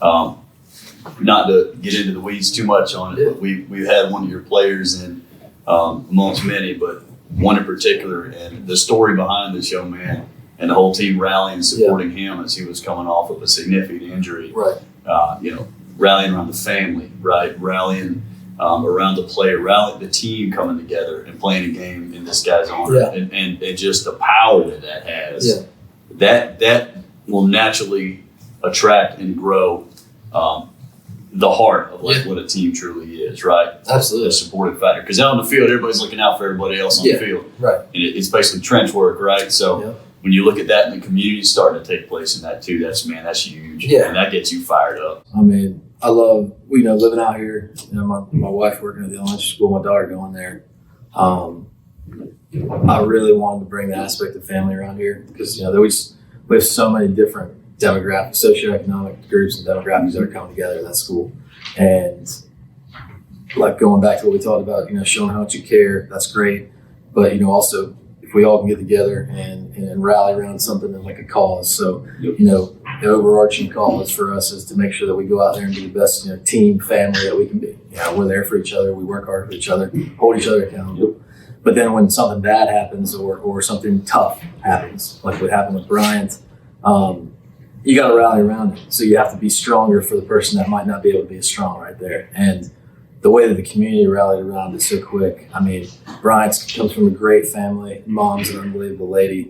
not to get into the weeds too much on it, but we've had one of your players in amongst many, but one in particular, and the story behind this young man and the whole team rallying and supporting him as he was coming off of a significant injury. Right. Rallying around the family, right? Rallying around the player, rallying the team coming together and playing a game in this guy's honor, and just the power that has. Yeah. That will naturally attract and grow the heart of what a team truly is, right? Absolutely. The supportive factor. Because out on the field, everybody's looking out for everybody else on the field. Right. And it's basically trench work, right? So when you look at that and the community starting to take place in that too, that's huge. Yeah. And that gets you fired up. I mean, I love, living out here. My wife working at the elementary school, my daughter going there. I really wanted to bring the aspect of family around here because, we have so many different demographic, socioeconomic groups and demographics that are coming together at that school. And like going back to what we talked about, showing how much you care, that's great. But, also if we all can get together and rally around something like a cause. So, the overarching cause for us is to make sure that we go out there and be the best, team, family that we can be. We're there for each other. We work hard for each other, hold each other accountable. But then when something bad happens or something tough happens, like what happened with Bryant, you got to rally around it. So you have to be stronger for the person that might not be able to be as strong right there. And the way that the community rallied around it so quick. I mean, Bryant comes from a great family. Mom's an unbelievable lady,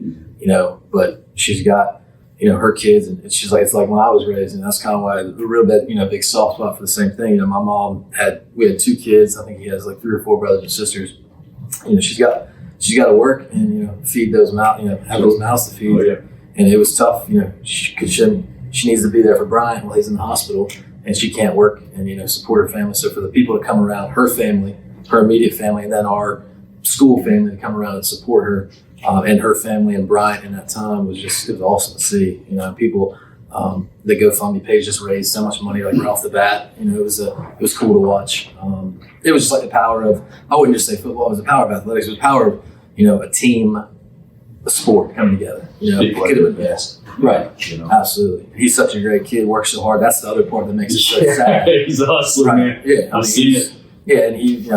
but she's got, her kids, and she's like, it's like when I was raised, and that's kind of why a real bit, big soft spot for the same thing. My mom we had 2 kids. I think he has like 3 or 4 brothers and sisters. She's got to work and, feed those mouths, have those mouths to feed. Oh, yeah. And it was tough, because she needs to be there for Brian while he's in the hospital, and she can't work and, support her family. So for the people to come around, her family, her immediate family, and then our school family to come around and support her and her family and Brian in that time it was awesome to see. People, the GoFundMe page just raised so much money, like right off the bat. It was cool to watch. It was just like the power of, I wouldn't just say football, it was the power of athletics. It was the power of, a team, a sport coming together. It could have been best. Right. Absolutely. He's such a great kid, works so hard. That's the other part that makes it so sad. He's awesome, man. Yeah. I've seen it. Yeah, and he,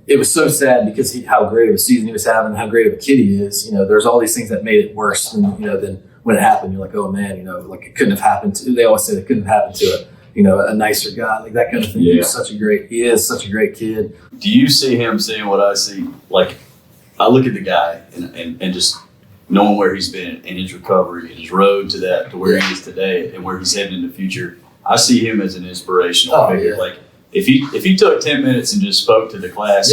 it was so sad because how great of a season he was having, how great of a kid he is. There's all these things that made it worse than when it happened. You're like, oh man, like it couldn't have happened to, they always say it couldn't have happened to a nicer guy, like that kind of thing. Yeah. He is such a great kid. Do you see him seeing what I see? Like, I look at the guy and just knowing where he's been in his recovery and his road to where he is today and where he's heading in the future. I see him as an inspirational figure. Yeah. Like if he took 10 minutes and just spoke to the class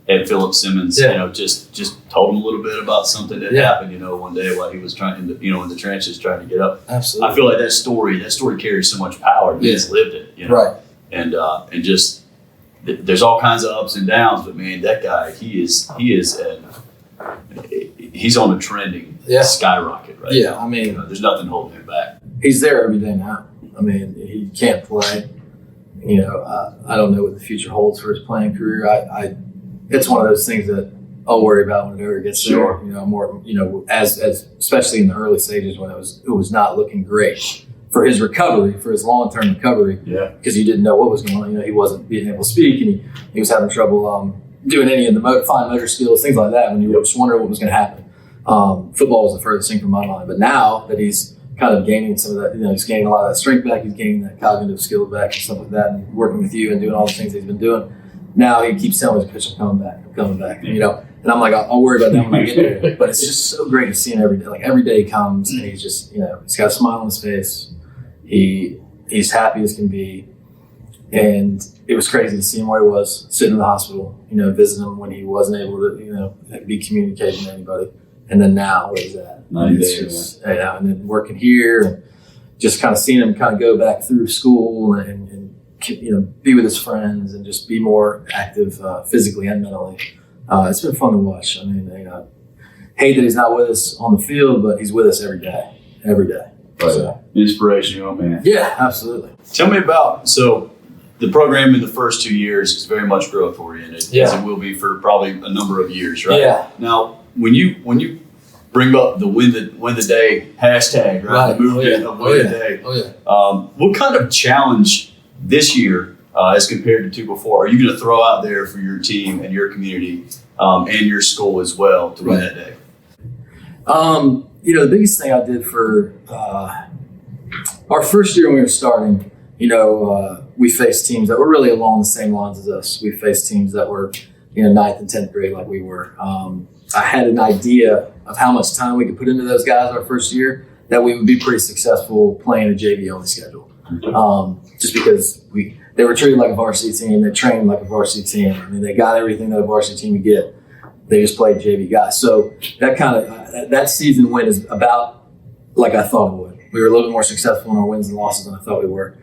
at Philip Simmons, just told him a little bit about something that happened, one day while he was trying to, in the trenches trying to get up. Absolutely. I feel like that story carries so much power. He's lived it, Right. And just there's all kinds of ups and downs, but man, that guy, he's on a trending skyrocket right now. Yeah, I mean, there's nothing holding him back. He's there every day now. I mean, he can't play. I don't know what the future holds for his playing career. It's one of those things that I'll worry about when it ever gets there. More, as especially in the early stages when it was not looking great for his recovery, for his long-term recovery. Yeah. Because you didn't know what was going on. He wasn't being able to speak, and he was having trouble doing any of the fine motor skills, things like that. When you were just wondering what was going to happen. Football was the furthest thing from my mind. But now that he's kind of gaining some of that, he's gaining a lot of that strength back, he's gaining that cognitive skills back and stuff like that, and working with you and doing all the things he's been doing. Now he keeps telling me, "Coach, I'm coming back. And I'm like, I'll worry about that when I get there. But it's just so great to see him every day. Like every day he comes and he's just, he's got a smile on his face. He's happy as can be. And it was crazy to see him where he was, sitting in the hospital, visiting him when he wasn't able to, be communicating to anybody. And then now, where he's at. 90 days. And then working here and just kind of seeing him kind of go back through school and be with his friends and just be more active physically and mentally. It's been fun to watch. I mean, hate that he's not with us on the field, but he's with us every day. Right. So, inspirational, man. Yeah, absolutely. Tell me about, the program in the first 2 years is very much growth oriented, as it will be for probably a number of years, right? Yeah. Now, when you bring up the win the day hashtag, right? The movement of win the day. Oh yeah. What kind of challenge this year, as compared to two before, are you going to throw out there for your team and your community and your school as well to win that day? The biggest thing I did for our first year when we were starting, we faced teams that were really along the same lines as us. We faced teams that were, 9th and 10th grade like we were. I had an idea of how much time we could put into those guys our first year that we would be pretty successful playing a JV-only schedule. Just because they were treated like a varsity team. They trained like a varsity team. I mean, they got everything that a varsity team would get. They just played JV guys. So that season win is about like I thought it would. We were a little bit more successful in our wins and losses than I thought we were.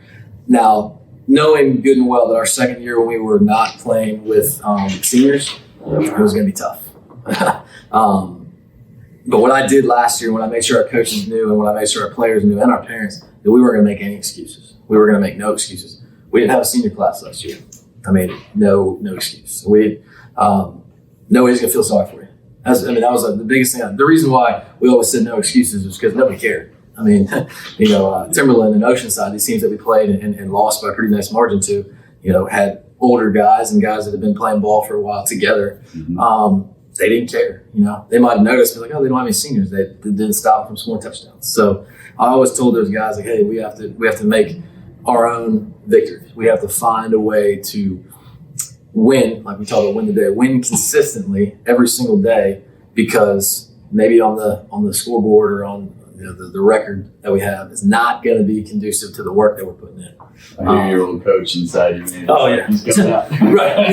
Now, knowing good and well that our second year when we were not playing with seniors, it was going to be tough. But what I did last year, when I made sure our coaches knew and when I made sure our players knew and our parents, that we weren't going to make any excuses. We were going to make no excuses. We didn't have a senior class last year. I mean, no excuse. Nobody's going to feel sorry for you. That was the biggest thing. The reason why we always said no excuses was because nobody cared. I mean, Timberland and Oceanside, these teams that we played and lost by a pretty nice margin to, had older guys and guys that had been playing ball for a while together. Mm-hmm. They didn't care. They might have noticed, but like, oh, they don't have any seniors. They didn't stop from scoring touchdowns. So I always told those guys, like, hey, we have to make our own victories. We have to find a way to win, like we talk about win the day, win consistently every single day, because maybe on the scoreboard or on the record that we have is not going to be conducive to the work that we're putting in. I hear your old coach inside you, man. Oh yeah, he's coming out. Right.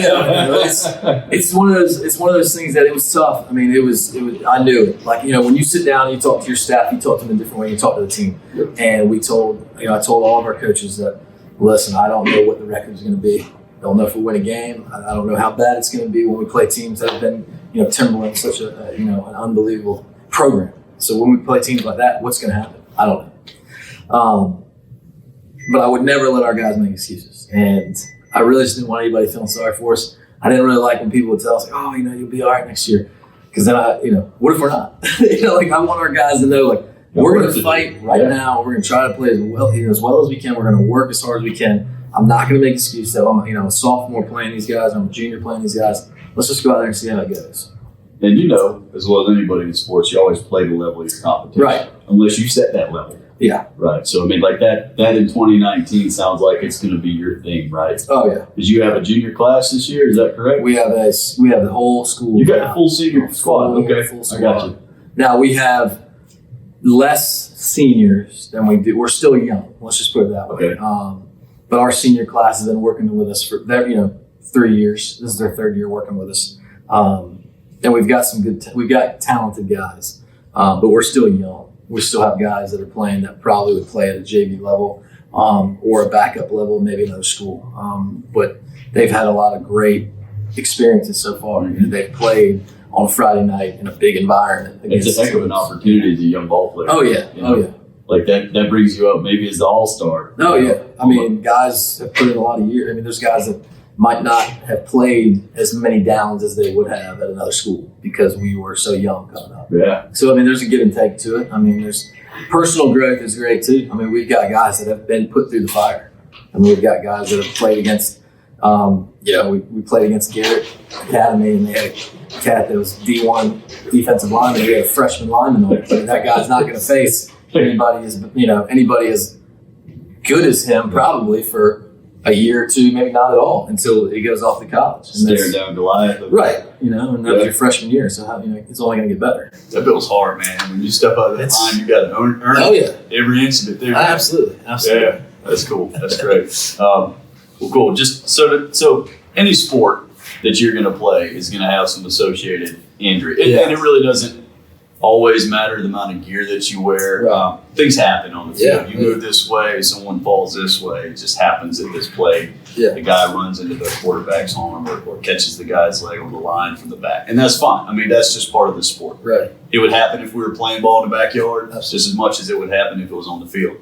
It's one of those things that it was tough. I mean, it was. I knew it. Like when you sit down and you talk to your staff, you talk to them a different way. You talk to the team, and I told all of our coaches that, listen, I don't know what the record is going to be. I don't know if we'll win a game. I don't know how bad it's going to be when we play teams that have been, Timberland, such an unbelievable program. So when we play teams like that, what's going to happen? I don't know. But I would never let our guys make excuses. And I really just didn't want anybody feeling sorry for us. I didn't really like when people would tell us, like, oh, you'll be all right next year. Because then what if we're not? I want our guys to know, like, we're going to fight right now. We're going to try to play as well as we can. We're going to work as hard as we can. I'm not going to make excuses that I'm a sophomore playing these guys. I'm a junior playing these guys. Let's just go out there and see how it goes. And as well as anybody in sports, you always play the level of your competition. Right. Unless you set that level. Yeah. Right. So, like that in 2019 sounds like it's going to be your thing, right? Oh, yeah. Did you have a junior class this year? Is that correct? We have the whole school. You got a full senior squad. Okay. Full squad. I got you. Now, we have less seniors than we do. We're still young. Let's just put it that way. Okay. But our senior class has been working with us for 3 years. This is their third year working with us. And we've got we've got talented guys, but we're still young. We still have guys that are playing that probably would play at a JV level or a backup level, maybe another school. But they've had a lot of great experiences so far. Mm-hmm. They've played on a Friday night in a big environment. It's a heck of an opportunity as a young ball player. Oh, yeah. Oh, yeah. Like that brings you up maybe as the all-star. Oh, yeah. I mean, guys have put in a lot of years. I mean, there's guys that might not have played as many downs as they would have at another school because we were so young coming up. Yeah. So, I mean, there's a give and take to it. I mean, there's personal growth is great too. I mean, we've got guys that have been put through the fire. I mean, we've got guys that have played against, we played against Garrett Academy, and they had a cat that was D1 defensive lineman. We had a freshman lineman on it. But that guy's not going to face anybody as good as him probably for a year or two, maybe not at all, until he goes off to college. Staring down Goliath. Right. And that was your freshman year, so it's only going to get better. That feels hard, man. When you step out of that line, you got to earn every inch of it there. Absolutely. Yeah, that's cool. That's great. Well, cool. Just so any sport that you're going to play is going to have some associated injury. And it really doesn't always matter the amount of gear that you wear. Right. Things happen on the field. Yeah. You move this way, someone falls this way. It just happens at this play. Yeah. The guy runs into the quarterback's arm or catches the guy's leg on the line from the back. And that's fine. I mean, that's just part of the sport. Right. It would happen if we were playing ball in the backyard just as much as it would happen if it was on the field.